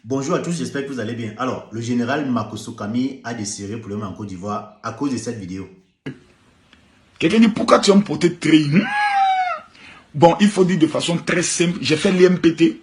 Bonjour à tous, j'espère que vous allez bien. Alors, le général Makosso Kami a des sérieux problèmes en Côte d'Ivoire à cause de cette vidéo. Quelqu'un dit pourquoi tu as porté tri? Bon, il faut dire de façon très simple, j'ai fait l'IMPT,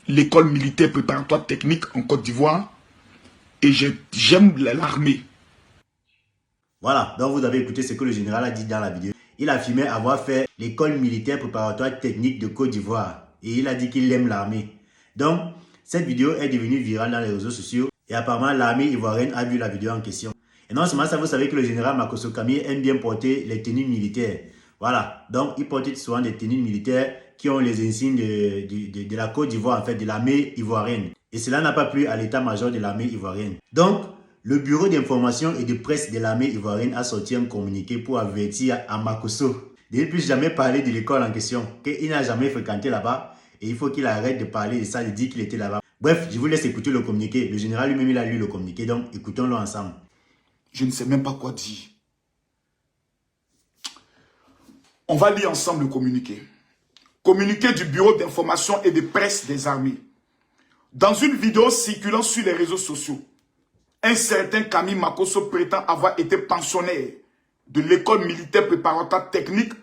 l'école militaire préparatoire technique en Côte d'Ivoire, et j'aime l'armée. Voilà, donc vous avez écouté ce que le général a dit dans la vidéo. Il affirmait avoir fait l'école militaire préparatoire technique de Côte d'Ivoire et il a dit qu'il aime l'armée. Donc, cette vidéo est devenue virale dans les réseaux sociaux et apparemment l'armée ivoirienne a vu la vidéo en question. Et non seulement ça, vous savez que le général Makosso Kami aime bien porter les tenues militaires. Voilà, donc il porte souvent des tenues militaires qui ont les insignes de la Côte d'Ivoire, en fait, de l'armée ivoirienne. Et cela n'a pas plu à l'état-major de l'armée ivoirienne. Donc, le bureau d'information et de presse de l'armée ivoirienne a sorti un communiqué pour avertir à Makosso de ne plus jamais parler de l'école en question, qu'il n'a jamais fréquenté là-bas et il faut qu'il arrête de parler de ça, de dire qu'il était là-bas. Bref, je vous laisse écouter le communiqué. Le général lui-même, il a lu le communiqué, donc écoutons-le ensemble. Je ne sais même pas quoi dire. On va lire ensemble le communiqué. Communiqué du bureau d'information et de presse des armées. Dans une vidéo circulant sur les réseaux sociaux, un certain Kami Makosso prétend avoir été pensionnaire de l'école militaire préparatoire technique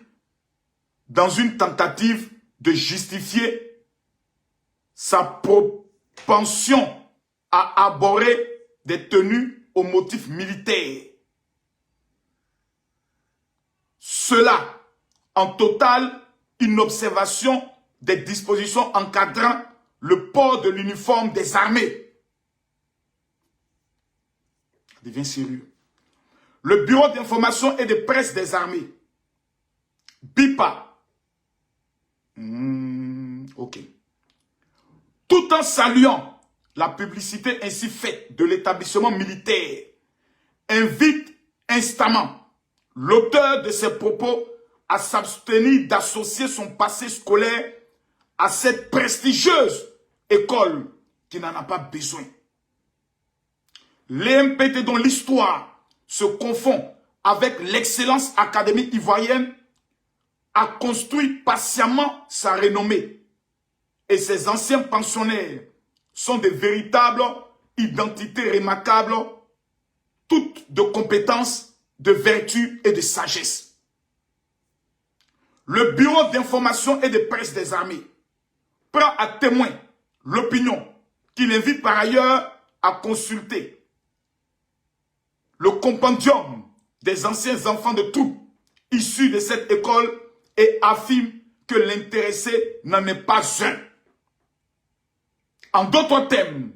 dans une tentative de justifier sa propension à arborer des tenues aux motifs militaires. Cela en totale inobservation des dispositions encadrant le port de l'uniforme des armées. Ça devient sérieux. Le bureau d'information et de presse des armées, BIPA, ok. Tout en saluant la publicité ainsi faite de l'établissement militaire, invite instamment l'auteur de ces propos à s'abstenir d'associer son passé scolaire à cette prestigieuse école qui n'en a pas besoin. L'IMPT dont l'histoire se confond avec l'excellence académique ivoirienne a construit patiemment sa renommée et ses anciens pensionnaires sont de véritables identités remarquables, toutes de compétences, de vertu et de sagesse. Le bureau d'information et de presse des armées prend à témoin l'opinion qu'il invite par ailleurs à consulter le compendium des anciens enfants de troupes issus de cette école et affirme que l'intéressé n'en est pas un. En d'autres termes,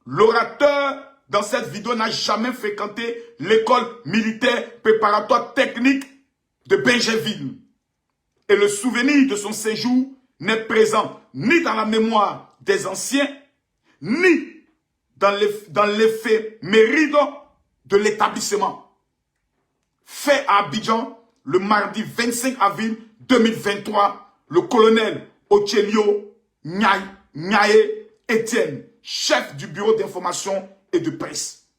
l'orateur dans cette vidéo n'a jamais fréquenté l'école militaire préparatoire technique de Benjerville. Et le souvenir de son séjour n'est présent ni dans la mémoire des anciens, ni dans l'éphéméride de l'établissement. Fait à Abidjan, le mardi 25 avril 2023, le colonel Ochelio Nyaye Etienne, chef du bureau d'information et de presse.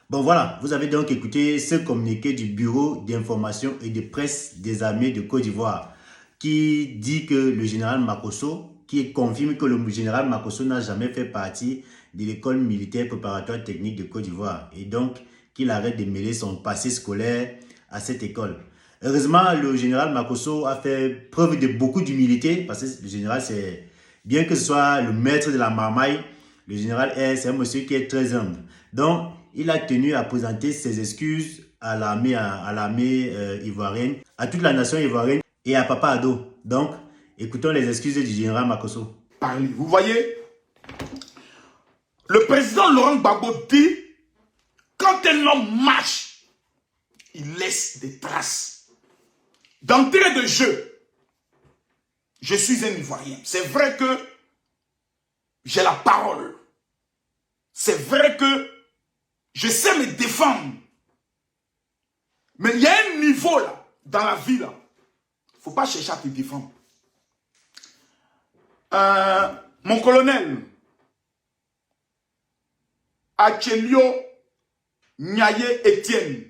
Bon voilà, vous avez donc écouté ce communiqué du bureau d'information et de presse des armées de Côte d'Ivoire qui dit que le général Makosso, qui confirme que le général Makosso n'a jamais fait partie de l'école militaire préparatoire technique de Côte d'Ivoire et donc qu'il arrête de mêler son passé scolaire à cette école. Heureusement, le général Makosso a fait preuve de beaucoup d'humilité parce que le général, c'est bien que ce soit le maître de la marmaille, le général c'est un monsieur qui est très humble. Donc, il a tenu à présenter ses excuses à l'armée ivoirienne, à toute la nation ivoirienne et à Papa Ado. Donc, écoutons les excuses du général Makosso. Parlez. Vous voyez, le président Laurent Gbagbo dit, quand un homme marche, il laisse des traces. D'entrée de jeu, je suis un Ivoirien. C'est vrai que j'ai la parole. C'est vrai que je sais me défendre. Mais il y a un niveau là, dans la vie là. Il ne faut pas chercher à te défendre. Mon colonel, Achelio Nyaye Etienne,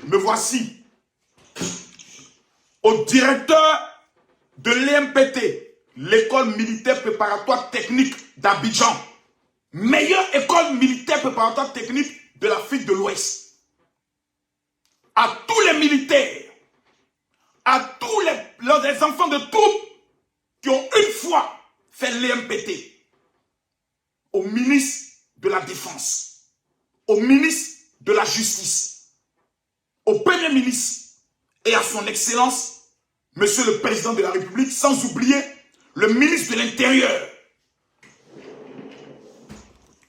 me voici au directeur de l'IMPT, l'école militaire préparatoire technique d'Abidjan. meilleure école militaire préparatoire technique de l'Afrique de l'Ouest. À tous les militaires, à tous les enfants de troupes qui ont une fois fait l'EMPT, au ministre de la Défense, au ministre de la Justice, au Premier ministre et à son Excellence, Monsieur le Président de la République, sans oublier le ministre de l'Intérieur.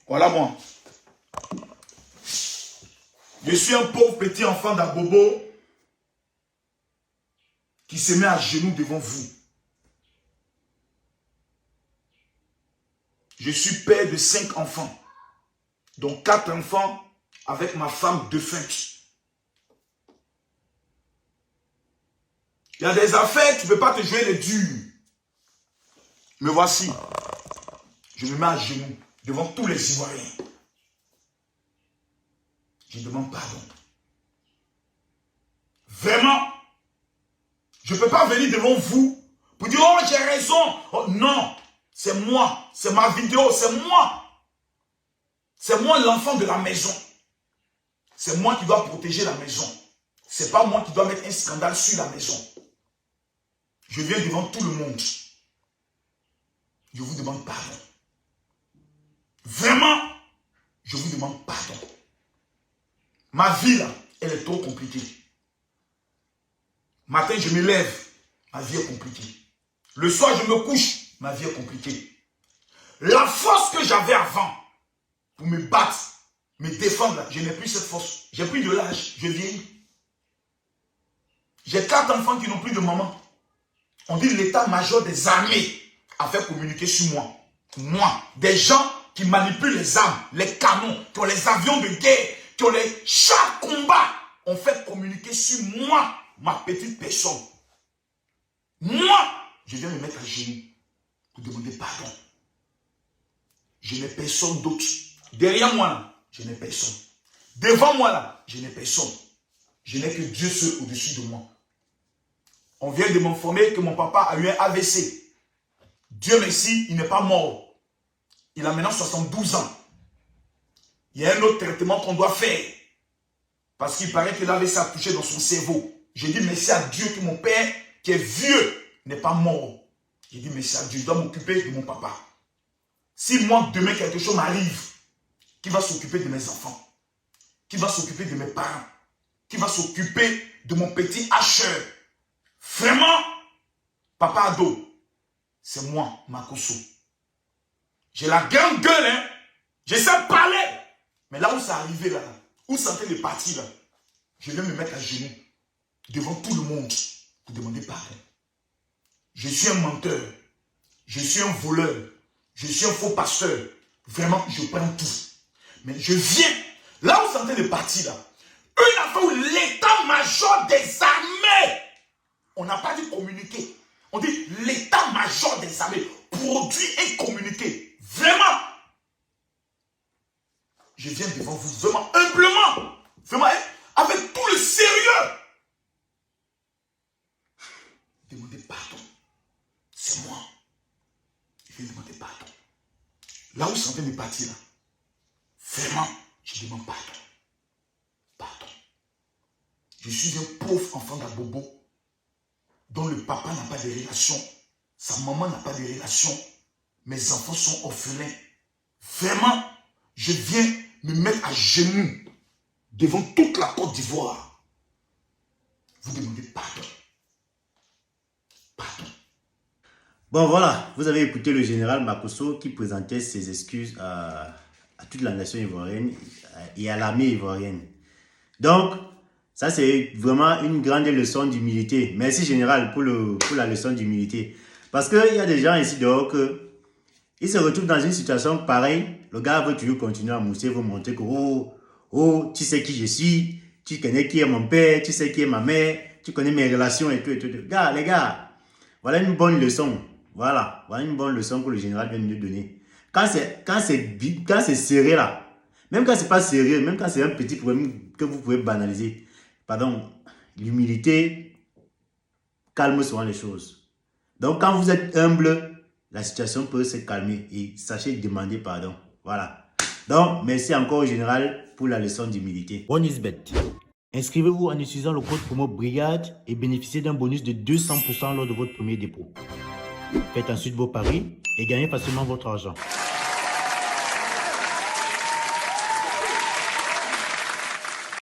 Voilà moi. Je suis un pauvre petit enfant d'Abobo qui se met à genoux devant vous. Je suis père de 5 enfants, dont 4 enfants avec ma femme défunte. Il y a des affaires, tu ne peux pas te jouer les durs. Me voici. Je me mets à genoux devant tous les Ivoiriens. Je demande pardon. Vraiment, je ne peux pas venir devant vous pour dire « Oh, j'ai raison ». Oh, non, c'est moi, c'est ma vidéo, c'est moi. C'est moi l'enfant de la maison. C'est moi qui dois protéger la maison. Ce n'est pas moi qui dois mettre un scandale sur la maison. Je viens devant tout le monde. Je vous demande pardon. Vraiment, je vous demande pardon. Ma vie là, elle est trop compliquée. Matin, je me lève, ma vie est compliquée. Le soir, je me couche, ma vie est compliquée. La force que j'avais avant pour me battre, me défendre, là, je n'ai plus cette force. J'ai pris de l'âge, je vieillis. J'ai 4 enfants qui n'ont plus de maman. On dit l'état-major des armées a fait communiquer sur moi. Moi, des gens qui manipulent les armes, les canons, qui ont les avions de guerre, qui ont les chars de combat, ont fait communiquer sur moi, ma petite personne. Moi, je viens me mettre à genoux pour demander pardon. Je n'ai personne d'autre. Derrière moi, là, je n'ai personne. Devant moi, là, je n'ai personne. Je n'ai que Dieu seul au-dessus de moi. On vient de m'informer que mon papa a eu un AVC. Dieu merci, il n'est pas mort. Il a maintenant 72 ans. Il y a un autre traitement qu'on doit faire. Parce qu'il paraît que l'AVC a touché dans son cerveau. Je dis merci à Dieu que mon père, qui est vieux, n'est pas mort. Je dis merci à Dieu, je dois m'occuper de mon papa. Si moi, demain, quelque chose m'arrive, qui va s'occuper de mes enfants? Qui va s'occuper de mes parents? Qui va s'occuper de mon petit hacheur? Vraiment, Papa Ado, c'est moi, Makosso. J'ai la grande gueule, hein. Je sais parler. Mais là où ça arrivé, là, où ça de partir, là, je vais me mettre à genoux devant tout le monde pour demander pardon. Je suis un menteur. Je suis un voleur. Je suis un faux pasteur. Vraiment, je prends tout. Mais je viens, là où ça de partir, là, une affaire où l'état-major des armées, on n'a pas dit communiquer. On dit l'état-major des armées produit et communiqué. Vraiment. Je viens devant vous vraiment humblement. Vraiment, avec tout le sérieux. Demandez pardon. C'est moi. Je viens demander pardon. Là où c'est en train de partir, là, vraiment, je demande pardon. Pardon. Je suis un pauvre enfant d'Abobo dont le papa n'a pas de relation, sa maman n'a pas de relation, mes enfants sont orphelins. Vraiment, je viens me mettre à genoux devant toute la Côte d'Ivoire. Vous demandez pardon. Pardon. Bon, voilà, vous avez écouté le général Makosso qui présentait ses excuses à toute la nation ivoirienne et à l'armée ivoirienne. Donc, ça c'est vraiment une grande leçon d'humilité. Merci général pour la leçon d'humilité. Parce qu'il y a des gens ici dehors ils se retrouvent dans une situation pareille. Le gars veut toujours continuer à mousser, veut montrer que oh, tu sais qui je suis, tu connais qui est mon père, tu sais qui est ma mère, tu connais mes relations et tout et tout. Les gars, voilà une bonne leçon. Voilà une bonne leçon que le général vient de nous donner. Quand c'est serré là, même quand c'est pas sérieux, même quand c'est un petit problème que vous pouvez banaliser, pardon, l'humilité calme souvent les choses. Donc quand vous êtes humble, la situation peut se calmer et sachez demander pardon. Voilà. Donc, merci encore au général pour la leçon d'humilité. OneXBet. Inscrivez-vous en utilisant le code promo BRIGADE et bénéficiez d'un bonus de 200% lors de votre premier dépôt. Faites ensuite vos paris et gagnez facilement votre argent.